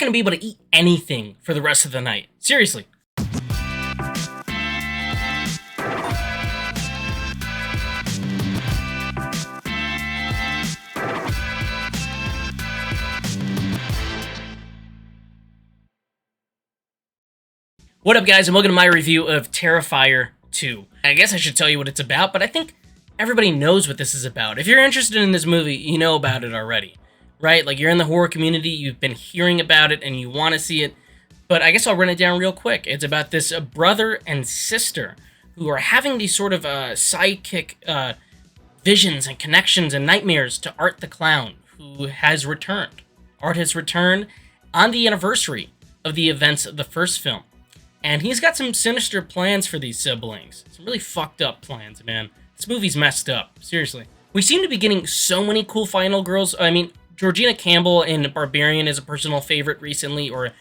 going to be able to eat anything for the rest of the night. Seriously. What up, guys, and welcome to my review of Terrifier 2. I guess I should tell you what it's about, but I think everybody knows what this is about. If you're interested in this movie, you know about it already, right? Like, you're in the horror community, you've been hearing about it, and you want to see it, but I guess I'll run it down real quick. It's about this brother and sister who are having these sort of sidekick visions and connections and nightmares to Art the Clown, who has returned. Art has returned on the anniversary of the events of the first film. And he's got some sinister plans for these siblings. Some really fucked up plans, man. This movie's messed up, seriously. We seem to be getting so many cool final girls. I mean, Georgina Campbell in Barbarian is a personal favorite recently, or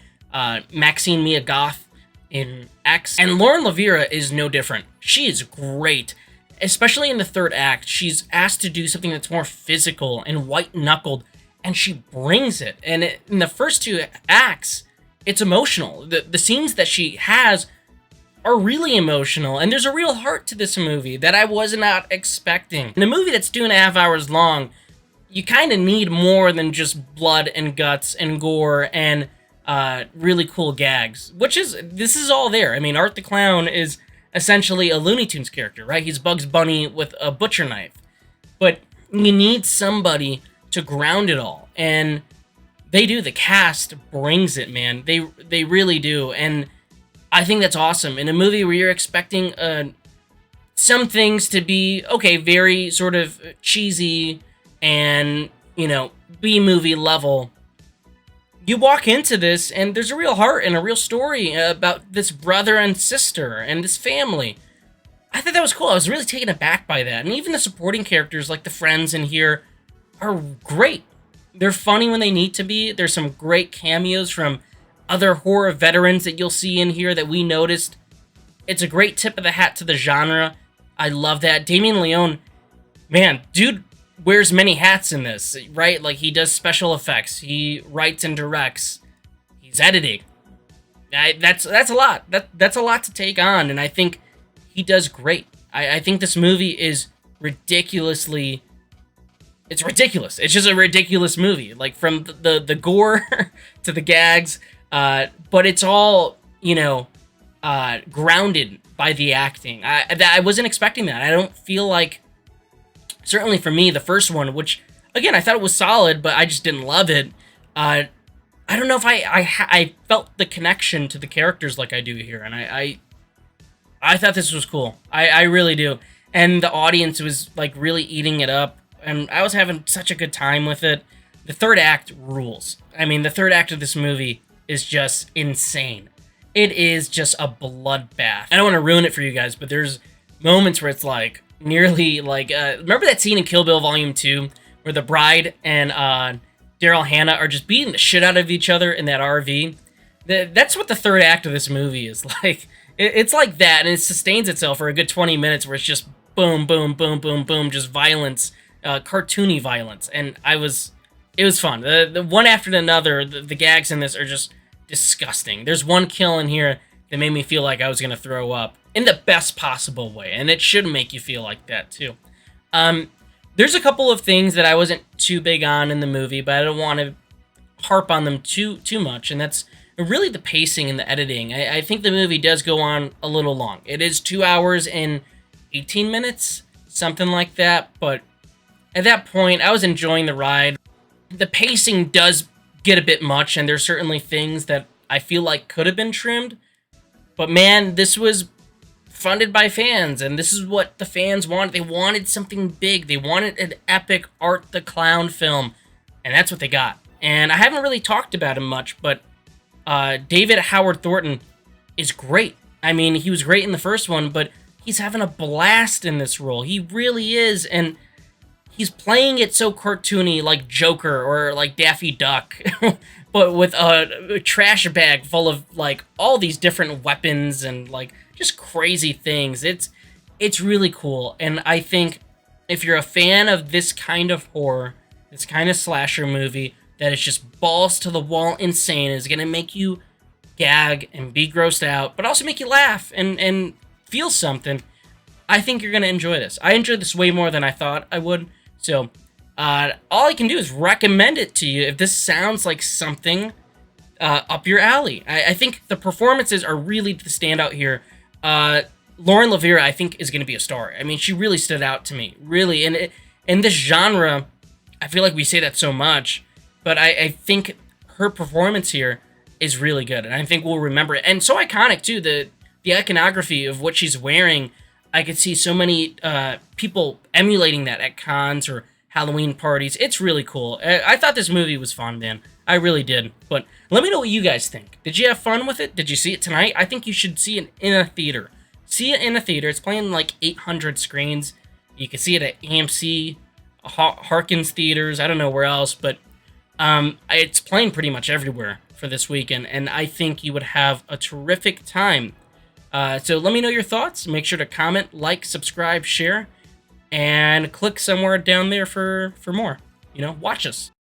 Maxine Mia Goth in X. And Lauren Lavera is no different. She is great, especially in the third act. She's asked to do something that's more physical and white-knuckled, and she brings it. And in the first two acts, it's emotional. The scenes that she has are really emotional, and there's a real heart to this movie that I was not expecting. In a movie that's 2.5 hours long, you kind of need more than just blood and guts and gore and really cool gags, this is all there. I mean, Art the Clown is essentially a Looney Tunes character, right? He's Bugs Bunny with a butcher knife. But you need somebody to ground it all, and they do. The cast brings it, man. They really do, and I think that's awesome. In a movie where you're expecting some things to be, okay, very sort of cheesy and, you know, B-movie level, you walk into this, and there's a real heart and a real story about this brother and sister and this family. I thought that was cool. I was really taken aback by that, and even the supporting characters, like the friends in here, are great. They're funny when they need to be. There's some great cameos from other horror veterans that you'll see in here that we noticed. It's a great tip of the hat to the genre. I love that. Damien Leone, man, dude wears many hats in this, right? Like, he does special effects. He writes and directs. He's editing. That's a lot. That's a lot to take on, and I think he does great. I think this movie is ridiculously... It's ridiculous. It's just a ridiculous movie, like from the gore to the gags, but it's all, you know, grounded by the acting. I wasn't expecting that. I don't feel like, certainly for me, the first one, which, again, I thought it was solid, but I just didn't love it. I don't know if I felt the connection to the characters like I do here, and I thought this was cool. I really do. And the audience was, like, really eating it up. And I was having such a good time with it. The third act rules. I mean, the third act of this movie is just insane. It is just a bloodbath. I don't want to ruin it for you guys, but there's moments where it's like, nearly like, remember that scene in Kill Bill Volume 2, where the bride and Daryl Hannah are just beating the shit out of each other in that RV? That's what the third act of this movie is like. It's like that, and it sustains itself for a good 20 minutes, where it's just boom, boom, boom, boom, boom, just violence. Cartoony violence, and it was fun. The one after another, the gags in this are just disgusting. There's one kill in here that made me feel like I was gonna throw up in the best possible way, and it should make you feel like that too. There's a couple of things that I wasn't too big on in the movie, but I don't want to harp on them too much, and that's really the pacing and the editing. I think the movie does go on a little long. It is 2 hours and 18 minutes, something like that, but at that point, I was enjoying the ride. The pacing does get a bit much, and there's certainly things that I feel like could have been trimmed. But man, this was funded by fans, and this is what the fans wanted. They wanted something big. They wanted an epic Art the Clown film, and that's what they got. And I haven't really talked about him much, but David Howard Thornton is great. I mean, he was great in the first one, but he's having a blast in this role. He really is, and he's playing it so cartoony, like Joker or like Daffy Duck, but with a trash bag full of like all these different weapons and like just crazy things. It's really cool, and I think if you're a fan of this kind of horror, this kind of slasher movie that is just balls to the wall insane. Is going to make you gag and be grossed out, but also make you laugh and feel something. I think you're going to enjoy this. I enjoyed this way more than I thought I would. So all I can do is recommend it to you if this sounds like something up your alley. I think the performances are really the standout here. Lauren Lavera, I think, is going to be a star. I mean, she really stood out to me. Really. And in this genre, I feel like we say that so much, but I think her performance here is really good. And I think we'll remember it. And so iconic, too. The iconography of what she's wearing, I could see so many people emulating that at cons or Halloween parties. It's really cool. I thought this movie was fun, man. I really did. But let me know what you guys think. Did you have fun with it? Did you see it tonight? I think you should see it in a theater. See it in a theater. It's playing like 800 screens. You can see it at AMC, Harkins theaters. I don't know where else, but it's playing pretty much everywhere for this weekend, and I think you would have a terrific time. So let me know your thoughts. Make sure to comment, like, subscribe, share, and click somewhere down there for more. Watch us.